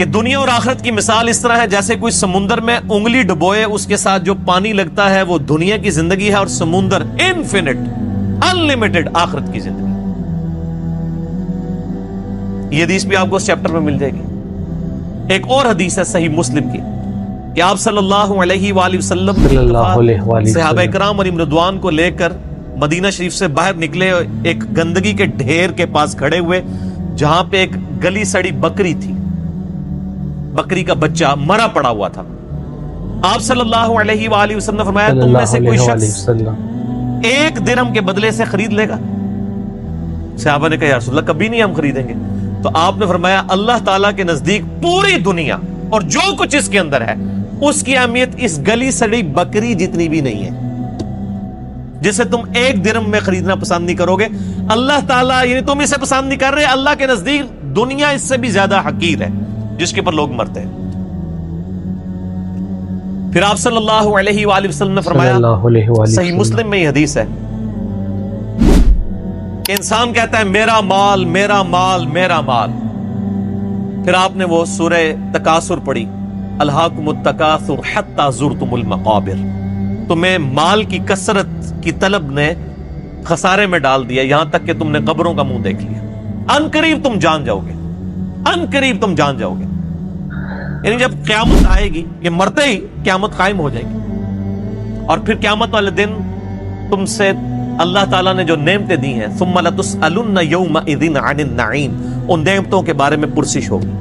کہ دنیا اور آخرت کی مثال اس طرح ہے جیسے کوئی سمندر میں انگلی ڈبوئے، اس کے ساتھ جو پانی لگتا ہے وہ دنیا کی زندگی ہے، اور سمندر انفینٹ انلمیٹڈ آخرت کی زندگی۔ یہ حدیث بھی آپ کو اس چیپٹر میں مل جائے گی۔ ایک اور حدیث ہے صحیح مسلم کی کہ آپ صلی اللہ علیہ وآلہ وسلم صحابہ کرام علیہم رضوان کو لے کر مدینہ شریف سے باہر نکلے، ایک گندگی کے ڈھیر کے پاس کھڑے ہوئے جہاں پہ ایک گلی سڑی بکری تھی، بکری کا بچہ مرا پڑا ہوا تھا۔ آپ صلی اللہ علیہ وآلہ وسلم نے فرمایا تم میں سے کوئی شخص 1 درہم کے بدلے سے خرید لے گا؟ صحابہ نے کہا یا رسول اللہ کبھی نہیں ہم خریدیں گے۔ تو آپ نے فرمایا اللہ تعالیٰ کے نزدیک پوری دنیا اور جو کچھ اس کے اندر ہے اس کی اہمیت اس گلی سڑی بکری جتنی بھی نہیں ہے جسے تم 1 درہم میں خریدنا پسند نہیں کرو گے۔ اللہ تعالیٰ یعنی تم اسے پسند نہیں کر رہے، اللہ کے نزدیک دنیا اس سے بھی زیادہ حقیر ہے جس کے اوپر لوگ مرتے ہیں۔ پھر آپ صلی اللہ علیہ وآلہ وسلم نے فرمایا، صحیح مسلم میں یہ حدیث ہے کہ انسان کہتا ہے میرا مال میرا مال میرا مال، پھر آپ نے وہ سورہ تکاثر پڑھی، الہاکم التکاثر حتی زرتم المقابر، تمہیں مال کی کثرت کی طلب نے خسارے میں ڈال دیا یہاں تک کہ تم نے قبروں کا منہ دیکھ لیا، ان قریب تم جان جاؤ گے، ان قریب تم جان جاؤ گے۔ یعنی جب قیامت آئے گی، یہ مرتے ہی قیامت قائم ہو جائے گی، اور پھر قیامت والے دن تم سے اللہ تعالیٰ نے جو نعمتیں دی ہیں ثم لتسألن یومئذ عن النعیم، ان نعمتوں کے بارے میں پرسش ہوگی۔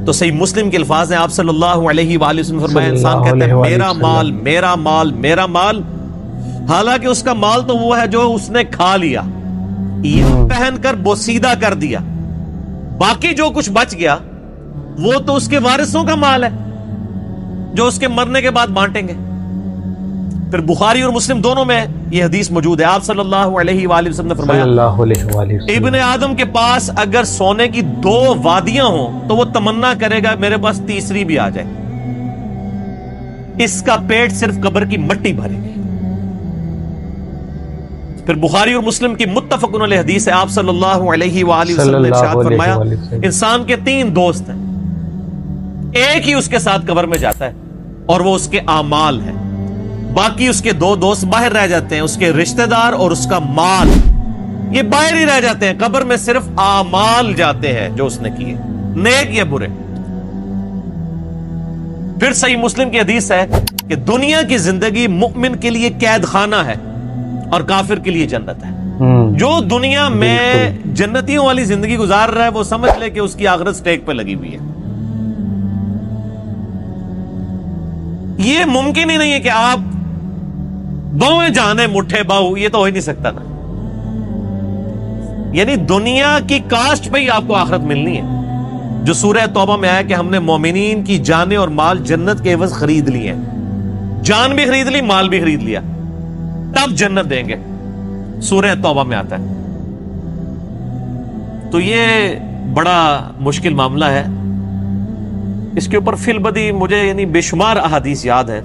تو صحیح مسلم کے الفاظ ہیں، آپ صلی اللہ علیہ وآلہ وسلم فرمایا انسان کہتا ہے میرا مال میرا مال میرا مال، حالانکہ اس کا مال تو وہ ہے جو اس نے کھا لیا، یہ پہن کر بوسیدہ کر دیا، باقی جو کچھ بچ گیا وہ تو اس کے وارثوں کا مال ہے جو اس کے مرنے کے بعد بانٹیں گے۔ پھر بخاری اور مسلم دونوں میں یہ حدیث موجود ہے، آپ صلی اللہ علیہ وآلہ وسلم نے فرمایا ابن آدم کے پاس اگر سونے کی 2 وادیاں ہوں تو وہ تمنا کرے گا میرے پاس تیسری بھی آ جائے، اس کا پیٹ صرف قبر کی مٹی بھرے گی۔ پھر بخاری اور مسلم کی متفقن علیہ حدیث ہے، آپ صلی اللہ علیہ وآلہ وسلم نے ارشاد فرمایا انسان کے 3 دوست ہیں، ایک ہی اس کے ساتھ قبر میں جاتا ہے اور وہ اس کے اعمال ہیں، باقی اس کے 2 دوست باہر رہ جاتے ہیں، اس کے رشتہ دار اور اس کا مال، یہ باہر ہی رہ جاتے ہیں، قبر میں صرف اعمال جاتے ہیں جو اس نے کیے، نیک یا برے۔ پھر صحیح مسلم کی حدیث ہے کہ دنیا کی زندگی مؤمن کے لیے قید خانہ ہے اور کافر کے لیے جنت ہے۔ جو دنیا میں جنتیوں والی زندگی گزار رہا ہے وہ سمجھ لے کہ اس کی آخرت سٹیک پہ لگی ہوئی ہے۔ یہ ممکن ہی نہیں ہے کہ آپ بوئیں جانے مٹھے باؤ، یہ تو ہو ہی نہیں سکتا نا، یعنی دنیا کی کاسٹ پہ ہی آپ کو آخرت ملنی ہے، جو سورہ توبہ میں آیا کہ ہم نے مومنین کی جانیں اور مال جنت کے عوض خرید لیے ہیں، جان بھی خرید لی مال بھی خرید لیا، تب جنت دیں گے، سورہ توبہ میں آتا ہے۔ تو یہ بڑا مشکل معاملہ ہے، اس کے اوپر فی البدی مجھے یعنی بے شمار احادیث یاد ہیں۔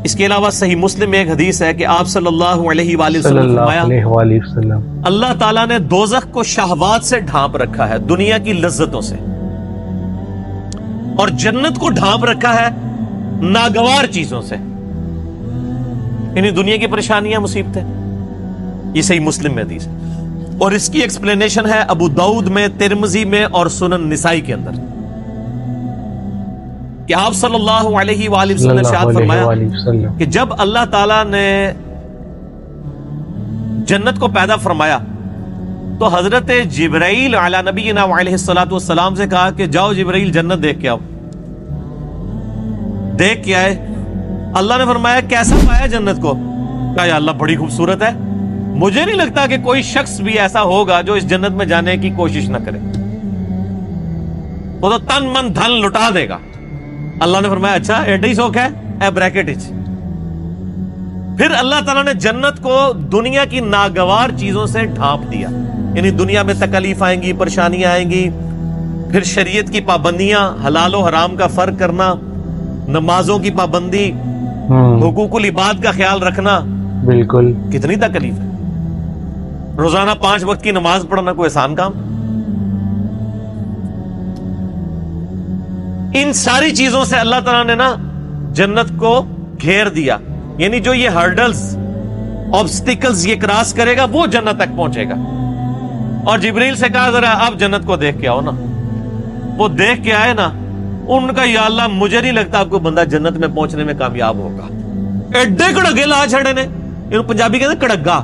اس کے علاوہ صحیح مسلم میں ایک حدیث ہے کہ آپ صلی اللہ علیہ وآلہ وسلم نے فرمایا اللہ تعالیٰ نے دوزخ کو شہوات سے ڈھانپ رکھا ہے، دنیا کی لذتوں سے، اور جنت کو ڈھانپ رکھا ہے ناگوار چیزوں سے، یعنی دنیا کی پریشانیاں مصیبتیں۔ یہ صحیح مسلم میں حدیث ہے، اور اس کی ایکسپلینیشن ہے ابو داؤد میں، ترمذی میں اور سنن نسائی کے اندر، کہ آپ صلی اللہ علیہ وآلہ وسلم نے ارشاد فرمایا کہ جب اللہ تعالیٰ نے جنت کو پیدا فرمایا تو حضرت جبرائیل علی نبینا علیہ الصلوۃ والسلام سے کہا کہ جاؤ جبرائیل جنت دیکھ کے آؤ، دیکھ کے آئے، اللہ نے فرمایا کیسا پایا جنت کو؟ کہا یا اللہ بڑی خوبصورت ہے، مجھے نہیں لگتا کہ کوئی شخص بھی ایسا ہوگا جو اس جنت میں جانے کی کوشش نہ کرے، وہ تو تن من دھن لٹا دے گا۔ اللہ نے فرمایا اچھا ایڈا ہی شوق ہے اے بریکٹ اچ۔ پھر اللہ تعالیٰ نے جنت کو دنیا کی ناگوار چیزوں سے ڈھانپ دیا، یعنی دنیا میں تکلیف آئیں گی، پریشانیاں آئیں گی، پھر شریعت کی پابندیاں، حلال و حرام کا فرق کرنا، نمازوں کی پابندی، حقوق العباد کا خیال رکھنا، بالکل کتنی تکلیف ہے۔ روزانہ 5 وقت کی نماز پڑھنا کوئی آسان کام؟ ان ساری چیزوں سے اللہ تعالیٰ نے نا جنت کو گھیر دیا. یعنی جو یہ ہرڈلز آبسٹیکلز یہ کراس کرے گا وہ جنت تک پہنچے گا. اور جبریل سے کہا ذرا اب جنت کو دیکھ کے آؤ نا. وہ دیکھ کے آئے نا, ان کا یا اللہ مجھے نہیں لگتا آپ کو بندہ جنت میں پہنچنے میں کامیاب ہوگا. ایڈے کڑگے لا چھڑے نے, ان پنجابی کہتے ہیں کڑگا,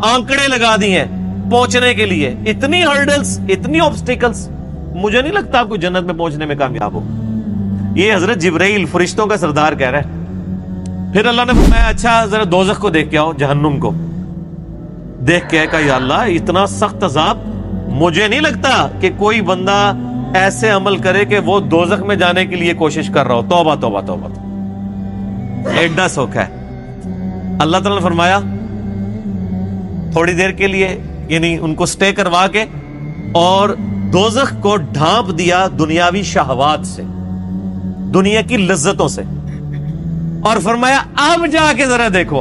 آنکڑے لگا دی ہیں پہنچنے کے لیے. اتنی ہرڈلز, اتنی آبسٹیکلز, مجھے نہیں لگتا آپ کو جنت میں پہنچنے میں کامیاب ہوگا. یہ حضرت جبرائیل فرشتوں کا سردار کہہ رہا ہے. پھر اللہ نے فرمایا اچھا ذرا دوزخ کو دیکھ کے آؤ, جہنم کو دیکھ کے کہا یا اللہ اتنا سخت عذاب, مجھے نہیں لگتا کہ کوئی بندہ ایسے عمل کرے کہ وہ دوزخ میں جانے کے لیے کوشش کر رہا ہو. توبہ توبہ توبہ, ایڈا سوکھا ہے. اللہ تعالیٰ نے فرمایا تھوڑی دیر کے لیے, یعنی ان کو سٹے کروا کے, اور دوزخ کو ڈھانپ دیا دنیاوی شہوات سے, دنیا کی لذتوں سے, اور فرمایا اب جا کے ذرا دیکھو.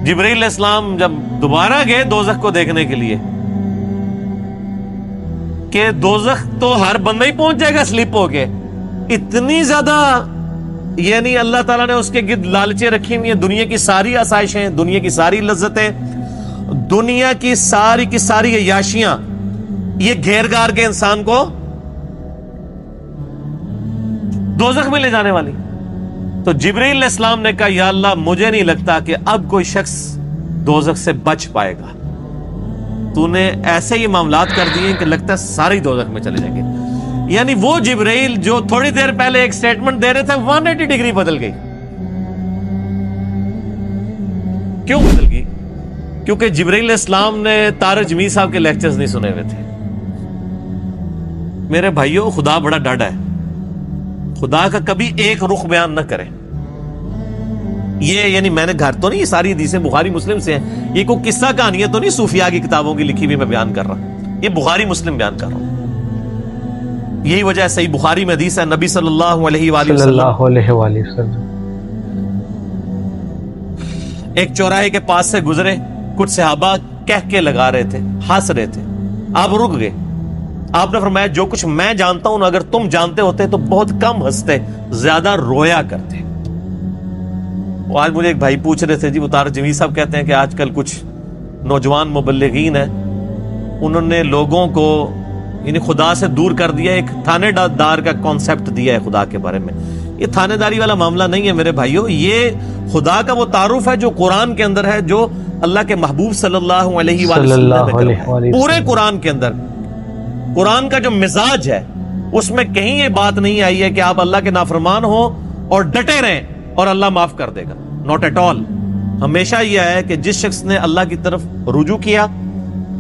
جبرائیل علیہ السلام جب دوبارہ گئے دوزخ کو دیکھنے کے لیے, کہ دوزخ تو ہر بندہ ہی پہنچ جائے گا سلپ ہو کے, اتنی زیادہ یعنی اللہ تعالیٰ نے اس کے گرد لالچیں رکھی ہوئی ہیں. دنیا کی ساری آسائشیں, دنیا کی ساری لذتیں, دنیا کی ساری عیاشیاں یہ گھیر گار کے انسان کو دوزخ میں لے جانے والی. تو جبرائیل علیہ السلام نے کہا یا اللہ مجھے نہیں لگتا کہ اب کوئی شخص دوزخ سے بچ پائے گا. تو نے ایسے ہی معاملات کر دیے کہ لگتا ہے سارے ہی دوزخ میں چلے جائیں گے. یعنی وہ جبرائیل جو تھوڑی دیر پہلے ایک سٹیٹمنٹ دے رہے تھے 180 ڈگری بدل گئی. کیوں بدل گئی؟ کیونکہ جبرائیل علیہ السلام نے طارق جمیل صاحب کے لیکچرز نہیں سنے ہوئے تھے. میرے بھائیوں, خدا بڑا ڈاڈا ہے, خدا کا کبھی ایک رخ بیان نہ کرے. یہ یعنی میں نے گھر تو نہیں, یہ ساری حدیثیں بخاری مسلم سے ہیں, یہ کوئی قصہ کہانیاں تو نہیں صوفیاء کی کتابوں کی لکھی ہوئی میں بیان کر رہا, یہ بخاری مسلم بیان کر رہا ہوں. یہی وجہ ہے صحیح بخاری میں حدیث ہے, نبی صلی اللہ علیہ وآلہ وسلم ایک چوراہے کے پاس سے گزرے, کچھ صحابہ کہہ کے لگا رہے تھے, ہنس رہے تھے, آپ رک گئے. آپ نے فرمایا جو کچھ میں جانتا ہوں اگر تم جانتے ہوتے تو بہت کم ہنستے, زیادہ رویا کرتے. آج مجھے ایک بھائی پوچھ رہے تھے, جی وہ طارق جمیل صاحب کہتے ہیں کہ آج کل کچھ نوجوان مبلغین ہیں, انہوں نے لوگوں کو یعنی خدا سے دور کر دیا, ایک تھانے دار کا کانسیپٹ دیا ہے خدا کے بارے میں. یہ تھانے داری والا معاملہ نہیں ہے میرے بھائیوں, یہ خدا کا وہ تعارف ہے جو قرآن کے اندر ہے, جو اللہ کے محبوب صلی اللہ علیہ وسلم پورے قرآن کے اندر. قرآن کا جو مزاج ہے اس میں کہیں یہ بات نہیں آئی ہے کہ آپ اللہ کے نافرمان ہو اور ڈٹے رہیں اور اللہ معاف کر دے گا. Not at all. ہمیشہ یہ ہے کہ جس شخص نے اللہ کی طرف رجوع کیا,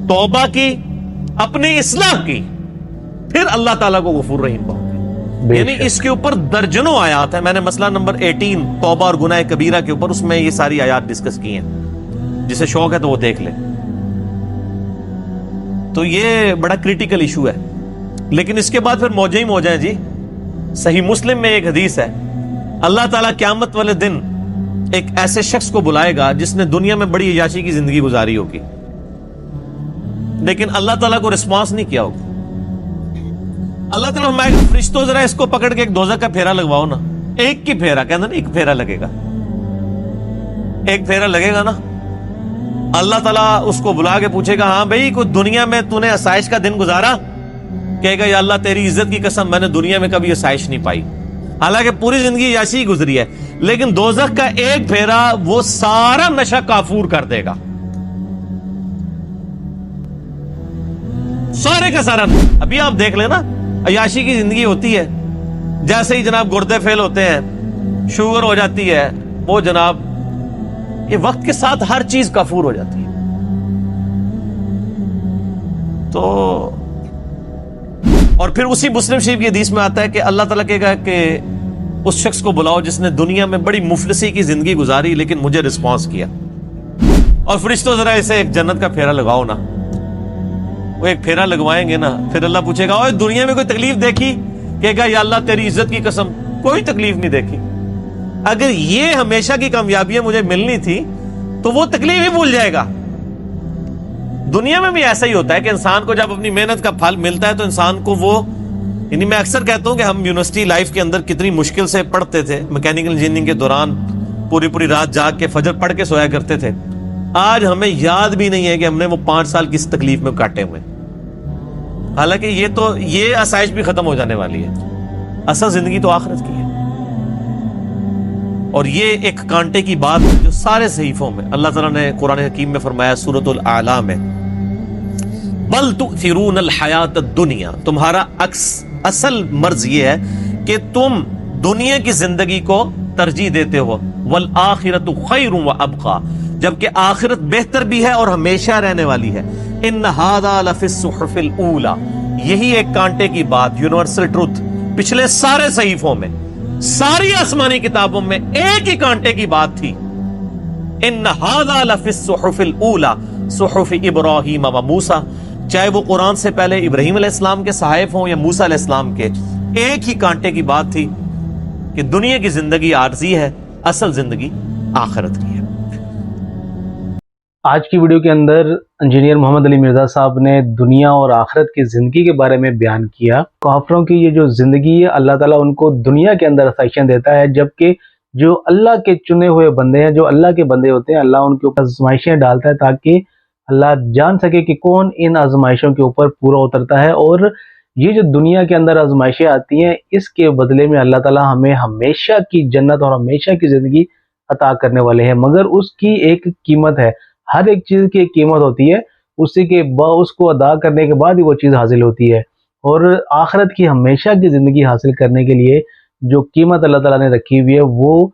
توبہ کی, اپنی اصلاح کی, پھر اللہ تعالیٰ کو غفور رحیم پاؤ گے. یعنی اس کے اوپر درجنوں آیات ہیں. میں نے مسئلہ نمبر 18 توبہ اور گناہ کبیرہ کے اوپر, اس میں یہ ساری آیات ڈسکس کی ہیں, جسے شوق ہے تو وہ دیکھ لے. تو یہ بڑا کریٹیکل ایشو ہے. لیکن اس کے بعد پھر موجیں ہی موجیں جی. صحیح مسلم میں ایک حدیث ہے, اللہ تعالیٰ قیامت والے دن ایک ایسے شخص کو بلائے گا جس نے دنیا میں بڑی عیاشی کی زندگی گزاری ہوگی, لیکن اللہ تعالیٰ کو رسپانس نہیں کیا ہوگا. اللہ تعالیٰ میں فرشتوں ذرا اس کو پکڑ کے ایک دوزخ کا پھیرا لگواؤ نا. ایک کی پھیرا کہنا نا, ایک پھیرا لگے گا, ایک پھیرا لگے گا نا. اللہ تعالیٰ اس کو بلا کے پوچھے گا ہاں بھائی کوئی دنیا میں تو نے آسائش کا دن گزارا؟ کہے گا یا اللہ تیری عزت کی قسم میں نے دنیا میں کبھی آسائش نہیں پائی. حالانکہ پوری زندگی عیاشی گزری ہے, لیکن دوزخ کا ایک پھیرا وہ سارا نشہ کافور کر دے گا, سارے کا سارا. ابھی آپ دیکھ لیں نا, عیاشی کی زندگی ہوتی ہے, جیسے ہی جناب گردے فیل ہوتے ہیں, شوگر ہو جاتی ہے, وہ جناب یہ وقت کے ساتھ ہر چیز کافور ہو جاتی ہے. تو اور پھر اسی مسلم شریف کی حدیث میں آتا ہے کہ اللہ تعالیٰ کہے گا کہ اس شخص کو بلاؤ جس نے دنیا میں بڑی مفلسی کی زندگی گزاری لیکن مجھے رسپانس کیا, اور فرشتوں ذرا اسے ایک جنت کا پھیرا لگاؤ نا. وہ ایک پھیرا لگوائیں گے نا, پھر اللہ پوچھے گا اوہ دنیا میں کوئی تکلیف دیکھی؟ کہے گا یا اللہ تیری عزت کی قسم کوئی تکلیف نہیں دیکھی. اگر یہ ہمیشہ کی کامیابیاں مجھے ملنی تھی تو وہ تکلیف ہی بھول جائے گا. دنیا میں بھی ایسا ہی ہوتا ہے کہ انسان کو جب اپنی محنت کا پھل ملتا ہے تو انسان کو وہ یعنی میں اکثر کہتا ہوں کہ ہم یونیورسٹی لائف کے اندر کتنی مشکل سے پڑھتے تھے، میکینیکل انجینئرنگ کے دوران پوری رات جاگ کے فجر پڑھ کے سویا کرتے تھے، آج ہمیں یاد بھی نہیں ہے کہ ہم نے وہ 5 سال کس تکلیف میں کاٹے ہوئے، حالانکہ یہ آسائش بھی ختم ہو جانے والی ہے، اصل زندگی تو آخرت کی ہے۔ اور یہ ایک کانٹے کی بات جو سارے صحیفوں میں اللہ تعالیٰ نے قرآن حکیم میں فرمایا سورۃ الاعلی میں، بل تؤثرون الحیات الدنیا، تمہارا اصل مرض یہ ہے کہ تم دنیا کی زندگی کو ترجیح دیتے ہو، والآخرۃ خیر وابقی، جبکہ آخرت بہتر بھی ہے اور ہمیشہ رہنے والی ہے۔ ان ھذا لفی الصحف الاولی، یہی ایک کانٹے کی بات، یونیورسل ٹروتھ، پچھلے سارے صحیفوں میں، ساری آسمانی کتابوں میں ایک ہی کانٹے کی بات تھی، ان ھذا لفی الصحف الاولی صحف ابراہیم و موسیٰ، چاہے وہ قرآن سے پہلے ابراہیم علیہ السلام کے صحائف ہوں یا موسیٰ علیہ السلام کے، ایک ہی کانٹے کی بات تھی کہ دنیا کی زندگی عارضی ہے، اصل زندگی آخرت کی ہے۔ آج کی ویڈیو کے اندر انجینئر محمد علی مرزا صاحب نے دنیا اور آخرت کی زندگی کے بارے میں بیان کیا۔ کافروں کی یہ جو زندگی ہے، اللہ تعالیٰ ان کو دنیا کے اندر آسائشیں دیتا ہے، جبکہ جو اللہ کے چنے ہوئے بندے ہیں، جو اللہ کے بندے ہوتے ہیں، اللہ ان کے اوپر آزمائشیں ڈالتا ہے تاکہ اللہ جان سکے کہ کون ان آزمائشوں کے اوپر پورا اترتا ہے۔ اور یہ جو دنیا کے اندر آزمائشیں آتی ہیں، اس کے بدلے میں اللہ تعالیٰ ہمیں ہمیشہ کی جنت اور ہمیشہ کی زندگی عطا کرنے والے ہیں، مگر اس کی ایک قیمت ہے۔ ہر ایک چیز کی ایک قیمت ہوتی ہے، اس کو ادا کرنے کے بعد ہی وہ چیز حاصل ہوتی ہے۔ اور آخرت کی ہمیشہ کی زندگی حاصل کرنے کے لیے جو قیمت اللہ تعالیٰ نے رکھی ہوئی ہے، وہ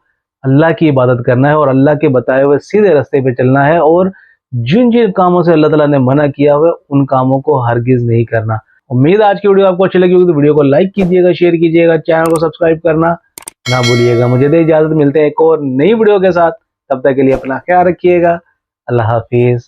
اللہ کی عبادت کرنا ہے اور اللہ کے بتائے ہوئے سیدھے راستے پہ چلنا ہے، اور جن کاموں سے اللہ تعالیٰ نے منع کیا ہوا ہے ان کاموں کو ہرگز نہیں کرنا۔ امید ہے آج کی ویڈیو آپ کو اچھی لگی ہوگی تو ویڈیو کو لائک کیجیے گا، شیئر کیجیے گا، چینل کو سبسکرائب کرنا نہ بھولیے گا۔ مجھے دے اجازت، ملتے ہیں ایک اور نئی ویڈیو کے ساتھ، تب تک کے لیے اپنا خیال رکھیے گا۔ اللہ حافظ۔